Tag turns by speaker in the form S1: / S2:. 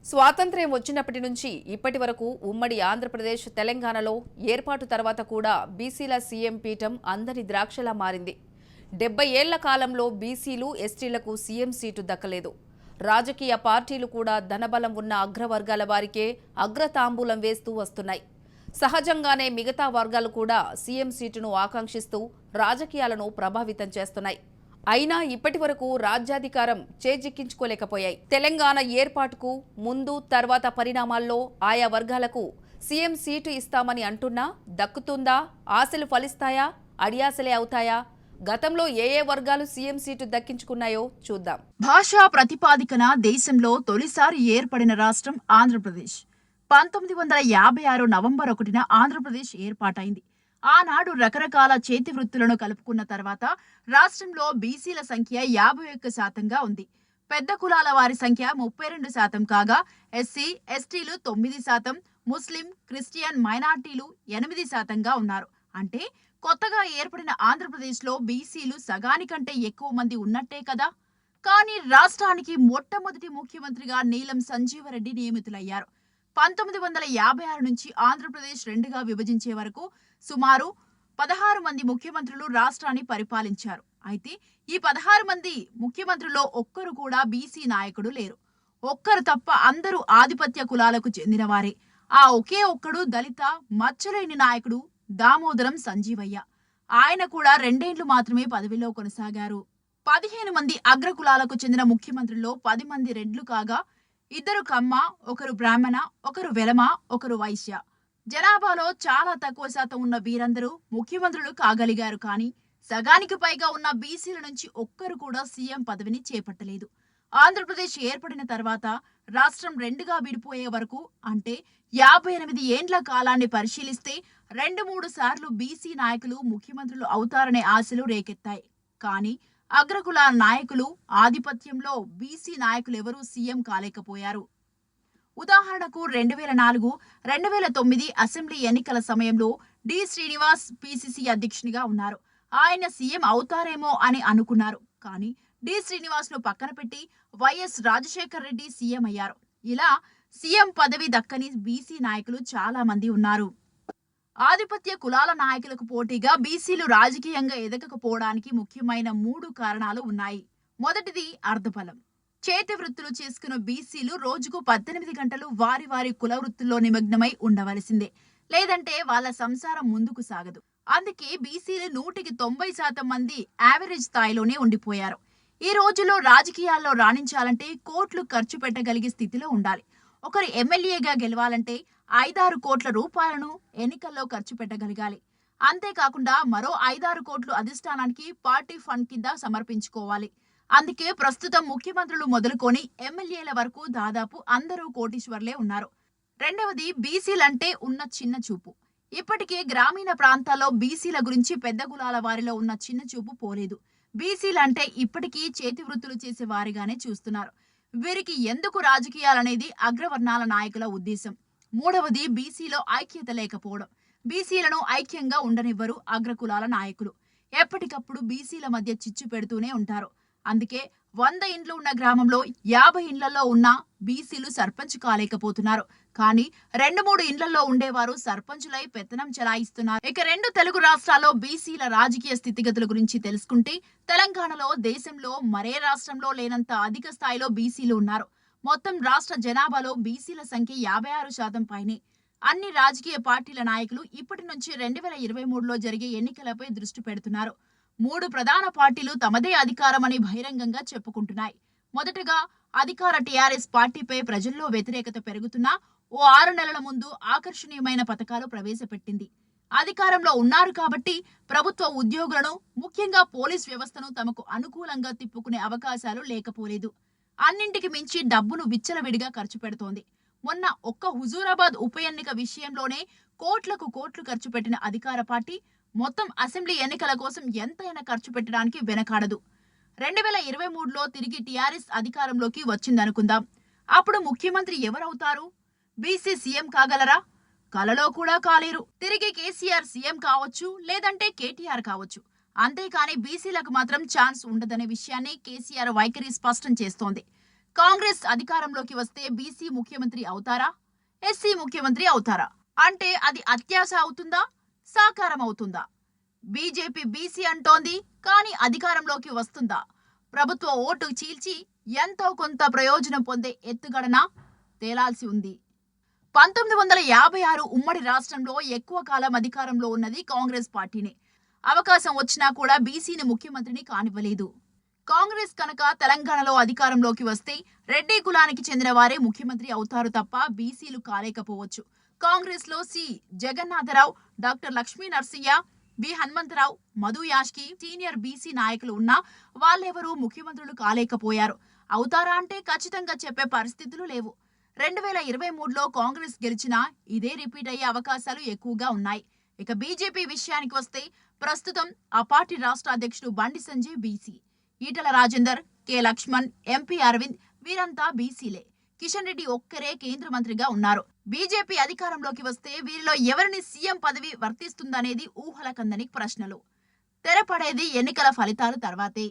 S1: స్వాతంత్ర్యం వచ్చినప్పటి నుంచి ఇప్పటి వరకు ఉమ్మడి ఆంధ్రప్రదేశ్, తెలంగాణలో ఏర్పాటు తర్వాత కూడా బీసీల సీఎం పీఠం అందరి ద్రాక్షలా మారింది. 70 ఏళ్ల కాలంలో బీసీలు, ఎస్టీలకు సీఎం సీటు దక్కలేదు. రాజకీయ పార్టీలు కూడా ధనబలం ఉన్న అగ్రవర్గాల వారికే అగ్రతాంబూలం వేస్తూ వస్తున్నాయి. సహజంగానే మిగతా వర్గాలు కూడా సీఎం సీటును ఆకాంక్షిస్తూ రాజకీయాలను ప్రభావితం చేస్తున్నాయి. అయినా ఇప్పటి వరకు రాజ్యాధికారం చేజిక్కించుకోలేకపోయాయి. తెలంగాణ ఏర్పాటుకు ముందు తర్వాత పరిణామాల్లో ఆయా వర్గాలకు సీఎం సీటు ఇస్తామని అంటున్నా దక్కుతుందా? ఆశలు ఫలిస్తాయా? అడియాసలే అవుతాయా? గతంలో ఏ వర్గాలు సీఎం సీటు దక్కించుకున్నాయో చూద్దాం.
S2: భాషా ప్రతిపాదికన దేశంలో తొలిసారి ఏర్పడిన రాష్ట్రం ఆంధ్రప్రదేశ్. 1956 నవంబర్ 1న ఆంధ్రప్రదేశ్ ఏర్పాటైంది. ఆనాడు రకరకాల చేతి వృత్తులను కలుపుకున్న తర్వాత రాష్ట్రంలో బీసీల సంఖ్య 51%గా ఉంది. పెద్ద కులాల వారి సంఖ్య 32% కాగా ఎస్సీ, ఎస్టీలు 9%, ముస్లిం, క్రిస్టియన్ మైనార్టీలు 8%గా ఉన్నారు. అంటే కొత్తగా ఏర్పడిన ఆంధ్రప్రదేశ్లో బీసీలు సగానికంటే ఎక్కువ మంది ఉన్నట్టే కదా. కానీ రాష్ట్రానికి మొట్టమొదటి ముఖ్యమంత్రిగా నీలం సంజీవరెడ్డి నియమితులయ్యారు. 1956 నుంచి ఆంధ్రప్రదేశ్ 2గా విభజించే వరకు సుమారు 16 మంది ముఖ్యమంత్రులు రాష్ట్రాన్ని పరిపాలించారు. అయితే ఈ 16 మంది ముఖ్యమంత్రుల్లో ఒక్కరు కూడా బీసీ నాయకుడు లేరు. ఒక్కరు తప్ప అందరూ ఆధిపత్య కులాలకు చెందినవారే. ఆ ఒకే ఒక్కడు దళిత మచ్చలేని నాయకుడు దామోదరం సంజీవయ్య. ఆయన కూడా 2 ఏళ్లు మాత్రమే పదవిలో కొనసాగారు. 15 మంది అగ్రకులాలకు చెందిన ముఖ్యమంత్రుల్లో 10 మంది రెడ్లు కాగా 2 కమ్మ, 1 బ్రాహ్మణ, 1 వెలమ, 1 వైశ్య. జనాభాలో చాలా తక్కువ శాతం ఉన్న వీరందరూ ముఖ్యమంత్రులు కాగలిగారు. కానీ సగానికి పైగా ఉన్న బీసీల నుంచి ఒక్కరు కూడా సీఎం పదవిని చేపట్టలేదు. ఆంధ్రప్రదేశ్ ఏర్పడిన తర్వాత రాష్ట్రం 2గా విడిపోయే వరకు అంటే 58 ఏండ్ల కాలాన్ని పరిశీలిస్తే 2-3 సార్లు బీసీ నాయకులు ముఖ్యమంత్రులు అవుతారనే ఆశలు రేకెత్తాయి. కానీ అగ్రకుల నాయకులు ఆధిపత్యంలో బీసీ నాయకులెవరూ సీఎం కాలేకపోయారు. ఉదాహరణకు 2004, 2009 అసెంబ్లీ ఎన్నికల సమయంలో డి శ్రీనివాస్ పీసీసీ అధ్యక్షునిగా ఉన్నారు. ఆయన సీఎం అవుతారేమో అని అనుకున్నారు. కానీ డి శ్రీనివాస్ ను పక్కన పెట్టి వైఎస్ రాజశేఖర్ రెడ్డి సీఎం అయ్యారు. ఇలా సీఎం పదవి దక్కని బీసీ నాయకులు చాలా మంది ఉన్నారు. ఆధిపత్య కులాల నాయకులకు పోటీగా బీసీలు రాజకీయంగా ఎదగకపోవడానికి ముఖ్యమైన 3 కారణాలు ఉన్నాయి. మొదటిది అర్ధబలం. చేతి వృత్తులు చేసుకున్న బీసీలు రోజుకు 18 గంటలు వారి వారి కుల వృత్తుల్లో నిమగ్నమై ఉండవలసిందే. లేదంటే వాళ్ళ సంసారం ముందుకు సాగదు. అందుకే బీసీలు 100% మంది యావరేజ్ స్థాయిలోనే ఉండిపోయారు. ఈ రోజుల్లో రాజకీయాల్లో రాణించాలంటే కోట్లు ఖర్చు పెట్టగలిగే స్థితిలో ఉండాలి. ఒకరు ఎమ్మెల్యేగా గెలవాలంటే 5-6 కోట్ల రూపాయలను ఎన్నికల్లో ఖర్చు పెట్టగలగాలి. అంతేకాకుండా మరో 5-6 కోట్లు అధిష్టానానికి పార్టీ ఫండ్ కింద సమర్పించుకోవాలి. అందుకే ప్రస్తుతం ముఖ్యమంత్రులు మొదలుకొని ఎమ్మెల్యేల వరకు దాదాపు అందరూ కోటీశ్వర్లే ఉన్నారు. రెండవది బీసీలంటే ఉన్న చిన్న చూపు. ఇప్పటికే గ్రామీణ ప్రాంతాల్లో బీసీల గురించి పెద్ద కులాల వారిలో ఉన్న చిన్న చూపు పోలేదు. బీసీలంటే ఇప్పటికీ చేతి వృత్తులు చేసే వారిగానే చూస్తున్నారు. వీరికి ఎందుకు రాజకీయాలనేది అగ్రవర్ణాల నాయకుల ఉద్దేశం. మూడవది బీసీలో ఐక్యత లేకపోవడం. బీసీలను ఐక్యంగా ఉండనివ్వరు అగ్రకులాల నాయకులు. ఎప్పటికప్పుడు బీసీల మధ్య చిచ్చు పెడుతూనే ఉంటారు. అందుకే 100 ఇండ్లు ఉన్న గ్రామంలో 50 ఇండ్లలో ఉన్న బీసీలు సర్పంచ్ కాలేకపోతున్నారు. కానీ 2-3 ఇండ్లలో ఉండేవారు సర్పంచులై పెత్తనం చెలాయిస్తున్నారు. ఇక 2 తెలుగు రాష్ట్రాల్లో బీసీల రాజకీయ స్థితిగతుల గురించి తెలుసుకుంటే తెలంగాణలో దేశంలో మరే రాష్ట్రంలో లేనంత అధిక స్థాయిలో బీసీలు ఉన్నారు. మొత్తం రాష్ట్ర జనాభాలో బీసీల సంఖ్య 56% పైనే. అన్ని రాజకీయ పార్టీల నాయకులు ఇప్పటి నుంచి 2023లో జరిగే ఎన్నికలపై దృష్టి పెడుతున్నారు. 3 ప్రధాన పార్టీలు తమదే అధికారం అని బహిరంగంగా చెప్పుకుంటున్నాయి. మొదటగా అధికార టీఆర్ఎస్ పార్టీపై ప్రజల్లో వ్యతిరేకత పెరుగుతున్నా ఓ 6 నెలల ముందు ఆకర్షణీయమైన పథకాలు ప్రవేశపెట్టింది. అధికారంలో ఉన్నారు కాబట్టి ప్రభుత్వ ఉద్యోగులను, ముఖ్యంగా పోలీస్ వ్యవస్థను తమకు అనుకూలంగా తిప్పుకునే అవకాశాలు లేకపోలేదు. అన్నింటికి మించి డబ్బును విచ్చలవిడిగా ఖర్చు పెడుతోంది. మొన్న ఒక్క హుజూరాబాద్ ఉప ఎన్నిక విషయంలోనే కోట్లకు కోట్లు ఖర్చు పెట్టిన అధికార పార్టీ మొత్తం అసెంబ్లీ ఎన్నికల కోసం ఎంతైనా ఖర్చు పెట్టడానికి వెనకాడదు. 2023లో తిరిగి టీఆర్ఎస్ అధికారంలోకి వచ్చిందనుకుందాం. అప్పుడు ముఖ్యమంత్రి ఎవరవుతారు? BC CM కాగలరా? కలలో కూడా కాలేరు. తిరిగి కేసీఆర్ సీఎం కావచ్చు, లేదంటే కేటీఆర్ కావచ్చు. అంతేకాని బీసీలకు మాత్రం ఛాన్స్ ఉండదనే విషయాన్ని కేసీఆర్ వైఖరి స్పష్టం చేస్తోంది. కాంగ్రెస్ అధికారంలోకి వస్తే బీసీ ముఖ్యమంత్రి అవుతారా, ఎస్సీ ముఖ్యమంత్రి అవుతారా అంటే అది అత్యాశ అవుతుందా, సాకారం అవుతుందా? బీజేపీ బీసీ అంటోంది, కానీ అధికారంలోకి వస్తుందా? ప్రభుత్వ ఓటు చీల్చి ఎంతో కొంత ప్రయోజనం పొందే ఎత్తుగడన తేలాల్సి ఉంది. 1956 ఉమ్మడి రాష్ట్రంలో ఎక్కువ కాలం అధికారంలో ఉన్నది కాంగ్రెస్ పార్టీనే. అవకాశం వచ్చినా కూడా బీసీని ముఖ్యమంత్రిని కానివ్వలేదు. కాంగ్రెస్ కనుక తెలంగాణలో అధికారంలోకి వస్తే రెడ్డి కులానికి చెందిన వారే ముఖ్యమంత్రి అవుతారు తప్ప బీసీలు కాలేకపోవచ్చు. కాంగ్రెస్ లో C Jagannatharao, doctor Lakshmi Narasaiah, B Hanumantharao, Madhu Yaskhi senior BC నాయకులు ఉన్నా వాళ్ళెవరూ ముఖ్యమంత్రులు కాలేకపోయారు. అవుతారా అంటే ఖచ్చితంగా చెప్పే పరిస్థితులు లేవు. 2023లో కాంగ్రెస్ గెలిచినా ఇదే రిపీట్ అయ్యే అవకాశాలు ఎక్కువగా ఉన్నాయి. ఇక బీజేపీ విషయానికి వస్తే ప్రస్తుతం ఆ పార్టీ రాష్ట్ర అధ్యక్షుడు Bandi Sanjay BC, Etela Rajender, K Laxman, MP Arvind వీరంతా బీసీలే. కిషన్ రెడ్డి ఒక్కరే కేంద్ర మంత్రిగా ఉన్నారు. బీజేపీ అధికారంలోకి వస్తే వీరిలో ఎవరిని సీఎం పదవి వర్తిస్తుందనేది ఊహల కందని ప్రశ్నలు. తెరపడేది ఎన్నికల ఫలితాలు తర్వాతే.